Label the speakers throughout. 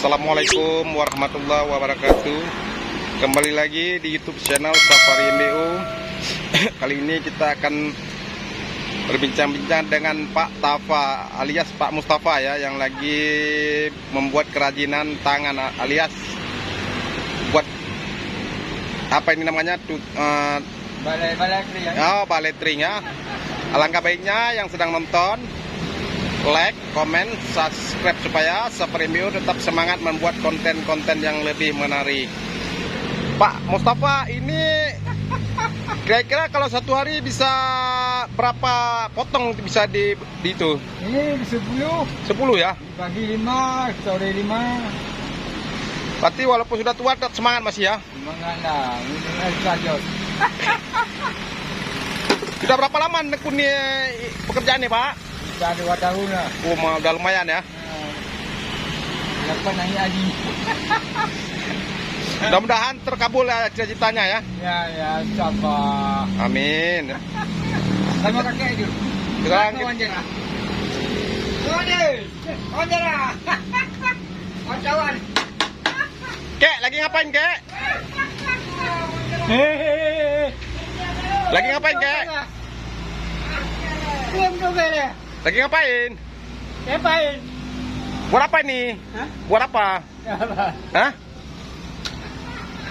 Speaker 1: Assalamualaikum warahmatullahi wabarakatuh. Kembali lagi di YouTube channel Safari MBO. Kali ini kita akan berbincang-bincang dengan Pak Tafa alias Pak Mustafa ya, yang lagi membuat kerajinan tangan alias buat apa ini namanya
Speaker 2: baletring ya.
Speaker 1: Oh, baletring ya. Alangkah baiknya yang sedang nonton like, komen, subscribe supaya Safari MBO tetap semangat membuat konten-konten yang lebih menarik. Pak Mustafa, ini kira-kira kalau satu hari bisa berapa potong bisa di itu?
Speaker 2: Ini 10
Speaker 1: ya?
Speaker 2: pagi 5, sore 5.
Speaker 1: Berarti walaupun sudah tua tetap semangat masih ya?
Speaker 2: Semangat lah, ini saja.
Speaker 1: Sudah berapa lama nekuni pekerjaan nih Pak?
Speaker 2: Sudah 2 tahun lah.
Speaker 1: Oh, udah lumayan ya.
Speaker 2: Lepas nanya lagi.
Speaker 1: Mudah-mudahan terkabul ya cita-citanya ya.
Speaker 2: Ya, sabar.
Speaker 1: Amin.
Speaker 2: Sama kakek itu.
Speaker 1: Sekarang
Speaker 2: Wanjera. Wanjera. Kawan.
Speaker 1: Kek, lagi ngapain Kek? Lagi ngapain Kek? Lagi ngapain?
Speaker 2: Ngapain?
Speaker 1: Buat apa ini?
Speaker 2: Hah?
Speaker 1: Buat apa? Hah?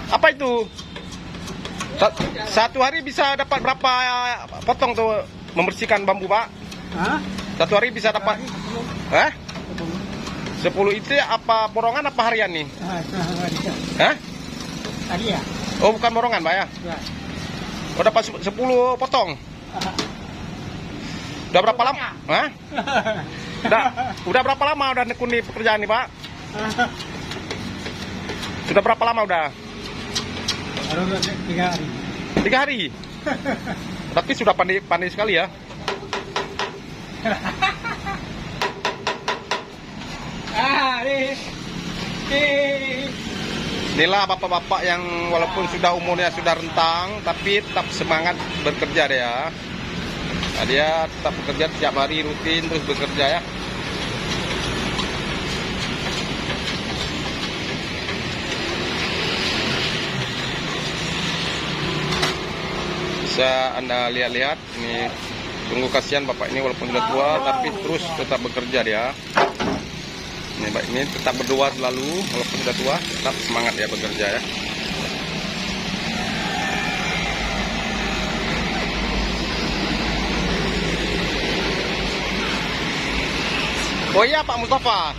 Speaker 1: Apa itu? Satu hari bisa dapat berapa potong tuh membersihkan bambu Pak?
Speaker 2: Hah?
Speaker 1: Satu hari bisa dapat? Hah? 10 itu apa porongan apa harian nih? Hah?
Speaker 2: Tadi ya?
Speaker 1: Oh, bukan porongan Pak ya?
Speaker 2: Ya.
Speaker 1: Oh, dapat 10 potong. Udah berapa lama? Hah? Udah berapa lama udah nekuni pekerjaan nih Pak? Sudah berapa lama udah?
Speaker 2: 3 hari.
Speaker 1: 3 hari. Tapi sudah pandai sekali ya. Inilah bapak-bapak yang walaupun sudah umurnya sudah rentang tapi tetap semangat bekerja deh ya. Nah, dia tetap bekerja setiap hari rutin terus bekerja ya. Bisa Anda lihat-lihat ini, sungguh kasihan bapak ini walaupun sudah tua tapi terus tetap bekerja dia. Ini Pak ini tetap berdoa selalu walaupun sudah tua tetap semangat ya bekerja ya. Oh iya Pak Mustafa,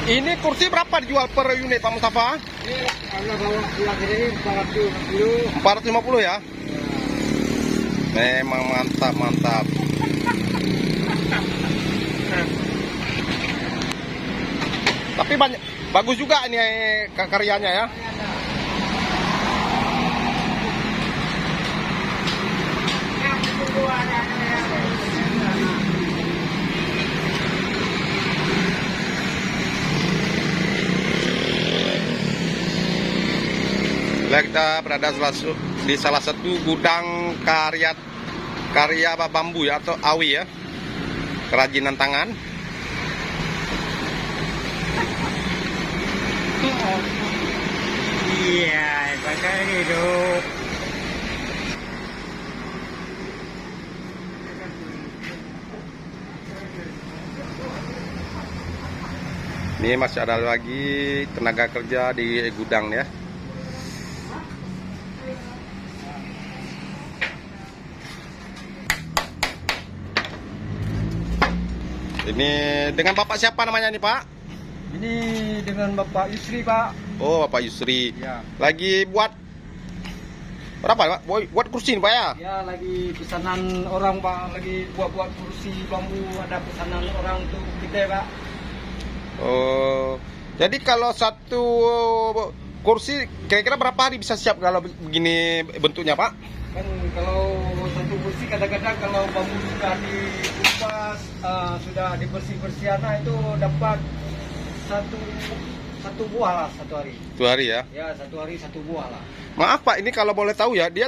Speaker 1: ini kursi berapa dijual per unit Pak Mustafa?
Speaker 2: Ini kalau bawa pulang ini 450.
Speaker 1: 450 ya? Memang mantap. Tapi banyak, bagus juga ini karyanya ya. Kita berada di salah satu gudang karya bambu ya, atau awi ya, kerajinan tangan.
Speaker 2: Iya, pakai hidup.
Speaker 1: Ini masih ada lagi tenaga kerja di gudang ya. Ini dengan Bapak siapa namanya nih Pak?
Speaker 2: Ini dengan Bapak Yusri Pak.
Speaker 1: Oh, Bapak Yusri.
Speaker 2: Ya.
Speaker 1: Lagi buat berapa Pak? Buat kursi nih Pak ya?
Speaker 2: Ya, lagi pesanan orang Pak, lagi buat kursi bambu, ada pesanan orang untuk kita Pak.
Speaker 1: Oh, jadi kalau satu kursi kira-kira berapa hari bisa siap kalau begini bentuknya Pak?
Speaker 2: Kan kalau satu kursi kadang-kadang kalau bambu sudah dikupas, sudah dibersih-bersih itu dapat satu buah lah satu hari.
Speaker 1: 2 hari ya.
Speaker 2: Ya, satu hari satu buah lah.
Speaker 1: Maaf Pak, ini kalau boleh tahu ya, dia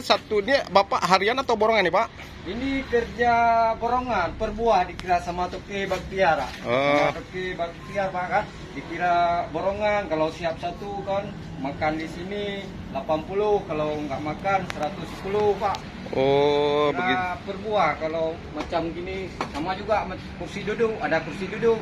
Speaker 1: Bapak harian atau borongan nih Pak?
Speaker 2: Ini kerja borongan per buah dikira sama toke baktiar.
Speaker 1: Oh.
Speaker 2: Toke baktiar Pak kan dikira borongan, kalau siap satu kan makan di sini 80, kalau nggak makan 110 Pak.
Speaker 1: Oh,
Speaker 2: Kira
Speaker 1: begitu.
Speaker 2: per buah, kalau macam gini sama juga kursi duduk, ada kursi duduk.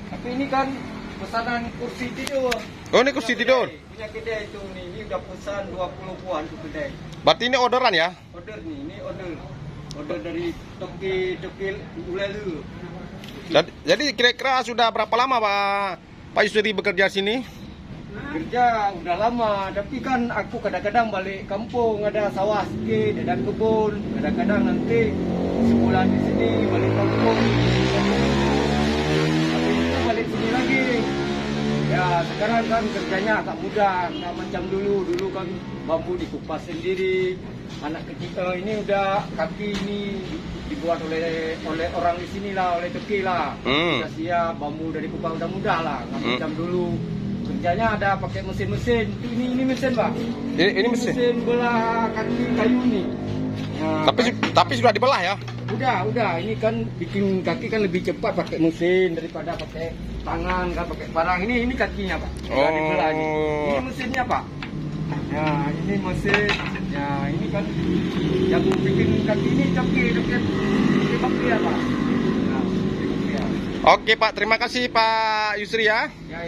Speaker 2: Tapi ini kan pesanan kursi tidur.
Speaker 1: Oh, ini kursi tidur.
Speaker 2: Punya kedai itu nih, ini udah pesan 20 buah untuk kedai.
Speaker 1: Berarti ini orderan ya?
Speaker 2: Order nih, ini order dari Toki Ulelu.
Speaker 1: Jadi kira-kira sudah berapa lama Pak Yusri bekerja sini?
Speaker 2: Kerja udah lama, tapi kan aku kadang-kadang balik kampung, ada sawah sedikit, ada kebun. Kadang-kadang nanti sebulan di sini balik kampung. Habis itu balik sini lagi. Ya sekarang kan kerjanya agak mudah, nggak macam dulu. Dulu kan bambu dikupas sendiri. Anak kecil ini udah kaki ini dibuat oleh orang di sini lah, oleh Toki lah. Udah siap, bambu dari kupas udah mudah lah, nggak macam dulu. Kerjanya ada pakai mesin-mesin. Ini mesin Pak.
Speaker 1: Ini mesin.
Speaker 2: Mesin belah kaki kayu nih. Nah,
Speaker 1: Tapi sudah dibelah ya?
Speaker 2: udah. Ini kan bikin kaki kan lebih cepat pakai mesin daripada pakai tangan kan pakai barang. Ini kakinya Pak. Sudah dibelah nih. Ini mesinnya Pak. Ya, ini mesin. Ya, ini kan yang bikin kaki ini Toki baktiar Pak. Nah, baktiar.
Speaker 1: Oke Pak, terima kasih Pak Yusri ya.
Speaker 2: Ya.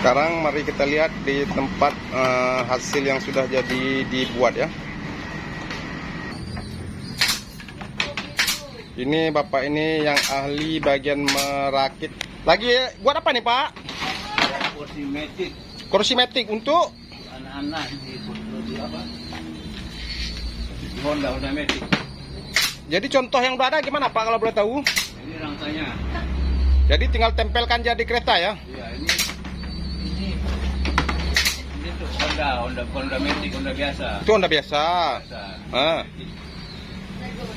Speaker 1: Sekarang mari kita lihat di tempat hasil yang sudah jadi dibuat ya. Ini Bapak ini yang ahli bagian merakit. Lagi buat apa nih Pak?
Speaker 2: Kursi metik.
Speaker 1: Kursi metik untuk
Speaker 2: Anak-anak di apa? Honda metik.
Speaker 1: jadi contoh yang berada gimana Pak kalau boleh tahu?
Speaker 2: Ini rangkanya.
Speaker 1: Jadi tinggal tempelkan jadi kereta ya?
Speaker 2: Ya, ini itu Honda, bukan Honda Matic, Honda biasa.
Speaker 1: Itu Honda biasa.
Speaker 2: Biasa.
Speaker 1: Ah.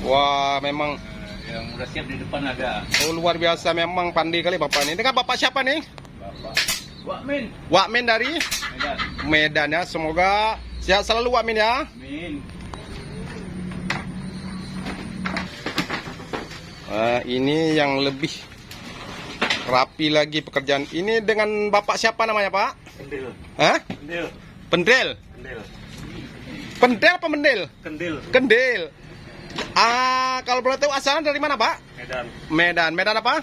Speaker 1: Wah, memang
Speaker 2: Yang udah siap di depan ada.
Speaker 1: luar biasa, memang pandai kali bapak ini. Ini kan bapak siapa nih?
Speaker 2: Bapak Wakmin,
Speaker 1: Wakmin dari
Speaker 2: Medan.
Speaker 1: Medan ya. Semoga sehat selalu Wakmin ya.
Speaker 2: Amin.
Speaker 1: Ini yang lebih rapi lagi pekerjaan. Ini dengan bapak siapa namanya Pak?
Speaker 2: Kendil.
Speaker 1: Hah?
Speaker 2: Kendil.
Speaker 1: Pendel?
Speaker 2: Kendil.
Speaker 1: Pendel apa mendel?
Speaker 2: Kendil.
Speaker 1: Kendil. Kalau boleh tahu asalnya dari mana Pak?
Speaker 2: Medan.
Speaker 1: Medan. Medan apa?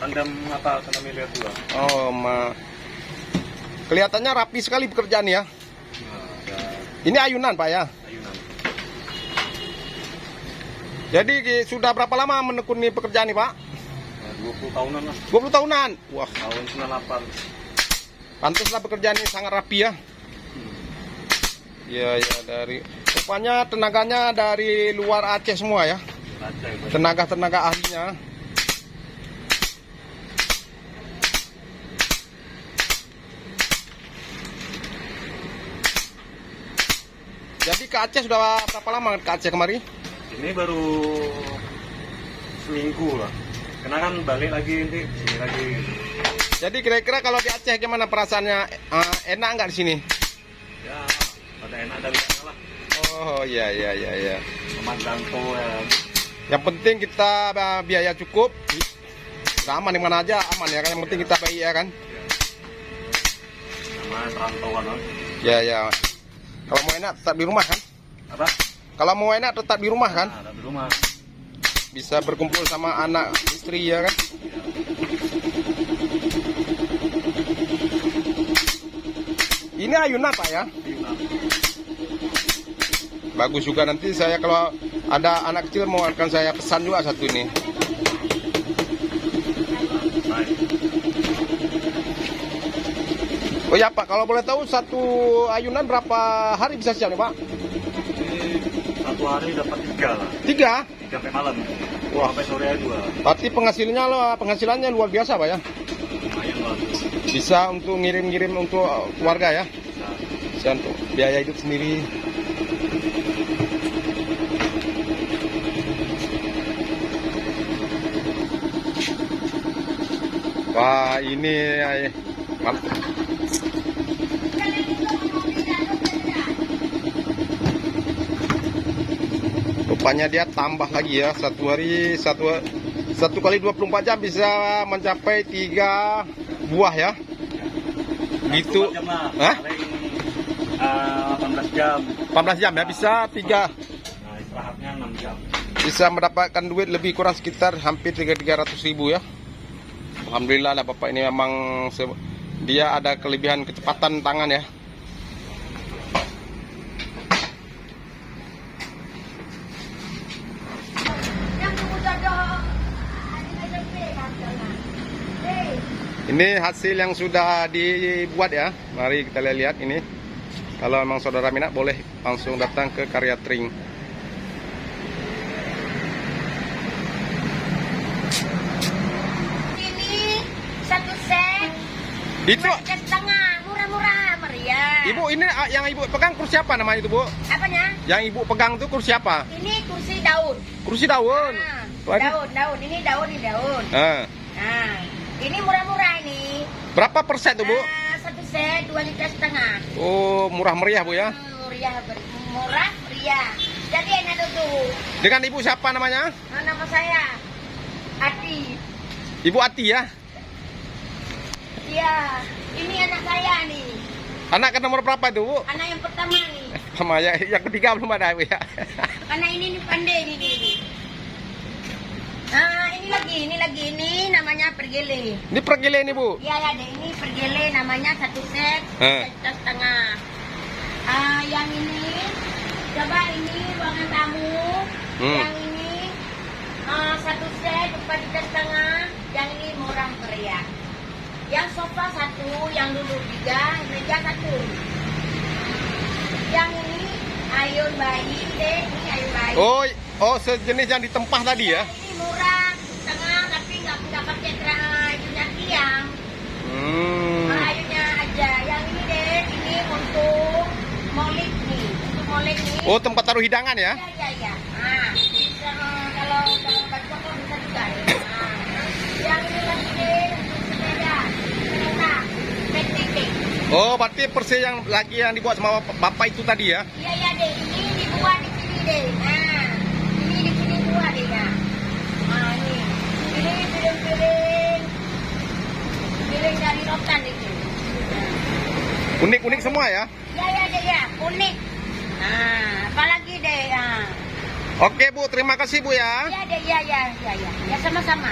Speaker 2: Tandem apa? Tandem miliar 2.
Speaker 1: Oh, kelihatannya rapi sekali pekerjaan ya. Ini ayunan Pak ya.
Speaker 2: Ayunan.
Speaker 1: Jadi sudah berapa lama menekuni pekerjaan ini Pak?
Speaker 2: 20 tahunan lah.
Speaker 1: 20 tahunan. Wah,
Speaker 2: Tahun 98.
Speaker 1: pantaslah pekerjaan ini sangat rapi ya. Ya, dari rupanya tenaganya dari luar Aceh semua ya. Tenaga-tenaga ahlinya. Jadi ke Aceh sudah berapa lama ke Aceh kemari?
Speaker 2: Ini baru seminggu lah. Karena kan balik lagi nanti sini lagi.
Speaker 1: Jadi kira-kira kalau di Aceh gimana perasaannya? Enak nggak di sini?
Speaker 2: Ya, ada enak ada enggaknya lah.
Speaker 1: Oh iya.
Speaker 2: Memandang tuh ya.
Speaker 1: Yang penting kita biaya cukup, aman di mana aja aman ya kan. Yang penting kita baik ya kan.
Speaker 2: Sama perantauan lah.
Speaker 1: Ya. Kalau mau enak tetap di rumah kan?
Speaker 2: Apa?
Speaker 1: Kalau mau enak tetap di rumah kan?
Speaker 2: Nah, ada di rumah.
Speaker 1: Bisa berkumpul sama anak istri ya kan? Ini ayunan Pak ya?
Speaker 2: Ayunan.
Speaker 1: Bagus juga, nanti saya kalau ada anak kecil mau akan saya pesan juga satu ini.
Speaker 2: Baik.
Speaker 1: Oh ya Pak, kalau boleh tahu satu ayunan berapa hari bisa siap nih Pak?
Speaker 2: Ini satu hari dapat 3 lah.
Speaker 1: 3?
Speaker 2: 3 sampai malam.
Speaker 1: Wah.
Speaker 2: Sampai sore aja 2.
Speaker 1: Berarti penghasilannya luar biasa Pak ya?
Speaker 2: Lumayan lah.
Speaker 1: Bisa untuk ngirim-ngirim untuk keluarga ya?
Speaker 2: Bisa.
Speaker 1: Bisa untuk biaya hidup sendiri. Wah, ini mantap. Rupanya dia tambah lagi ya, satu hari satu kali 24 jam bisa mencapai 3 buah ya. Gitu.
Speaker 2: 24 jam lah.
Speaker 1: Hah?
Speaker 2: Paling 18 jam.
Speaker 1: 18 jam ya, bisa 3.
Speaker 2: Nah, istirahatnya 6 jam.
Speaker 1: Bisa mendapatkan duit lebih kurang sekitar hampir 300.000 ya. Alhamdulillah lah Bapak ini memang dia ada kelebihan kecepatan tangan ya. Ini hasil yang sudah dibuat ya. Mari kita lihat ini. Kalau memang saudara minat boleh langsung datang ke Karya Tring.
Speaker 3: Ini satu set
Speaker 1: Itu
Speaker 3: setengah, murah-murah meriah.
Speaker 1: Ibu, ini yang Ibu pegang kursi apa namanya itu Bu?
Speaker 3: Apanya?
Speaker 1: Yang Ibu pegang itu kursi apa?
Speaker 3: Ini kursi daun.
Speaker 1: Kursi daun.
Speaker 3: Nah,
Speaker 1: Waduh.
Speaker 3: daun. Ini daun.
Speaker 1: Ah.
Speaker 3: Nah, ini murah-murah ini.
Speaker 1: Berapa persen tuh Bu?
Speaker 3: Satu set 2,5 liter.
Speaker 1: Oh, murah meriah Bu ya.
Speaker 3: Murah, meriah. Jadi enak tuh.
Speaker 1: Dengan Ibu siapa namanya?
Speaker 3: Nah, nama saya Ati.
Speaker 1: Ibu Ati ya.
Speaker 3: Iya, ini anak saya nih.
Speaker 1: Anak ke nomor berapa itu Bu?
Speaker 3: Anak yang pertama nih.
Speaker 1: Sama yang ketiga belum ada Bu ya.
Speaker 3: Karena ini nih pandai nih. Nah, ini lagi namanya pergele.
Speaker 1: Ini pergele ini Bu.
Speaker 3: Iya ya deh, ini pergele namanya satu set, setengah. Yang ini, coba ini ruangan tamu. Yang ini satu set 4,5 juta. Yang ini murah meriah. Yang sofa 1, yang duduk 3, meja 1. Yang ini ayun bayi deh, ini ayun bayi.
Speaker 1: Oh, sejenis yang ditempah tadi ya?
Speaker 3: Ini murah, setengah tapi nggak pakai ayunnya tiang. Ayunnya aja. Yang ini deh, ini ini.
Speaker 1: Oh, tempat taruh hidangan ya?
Speaker 3: Iya. Nah, bisa, kalau baju koko bisa juga. Nah, yang ini lagi deh, sepeda, kereta, PTP.
Speaker 1: Oh, berarti persis yang lagi yang dibuat sama bapak itu tadi ya?
Speaker 3: Iya deh, ini dibuat di sini deh. Nah, ini di sini buat deh ya. Nah, ini piring dari rotan itu.
Speaker 1: Unik-unik semua ya?
Speaker 3: Iya deh ya, unik. Nah, apalagi deh ya.
Speaker 1: Oke Bu, terima kasih Bu ya.
Speaker 3: Iya deh, iya. Ya sama-sama.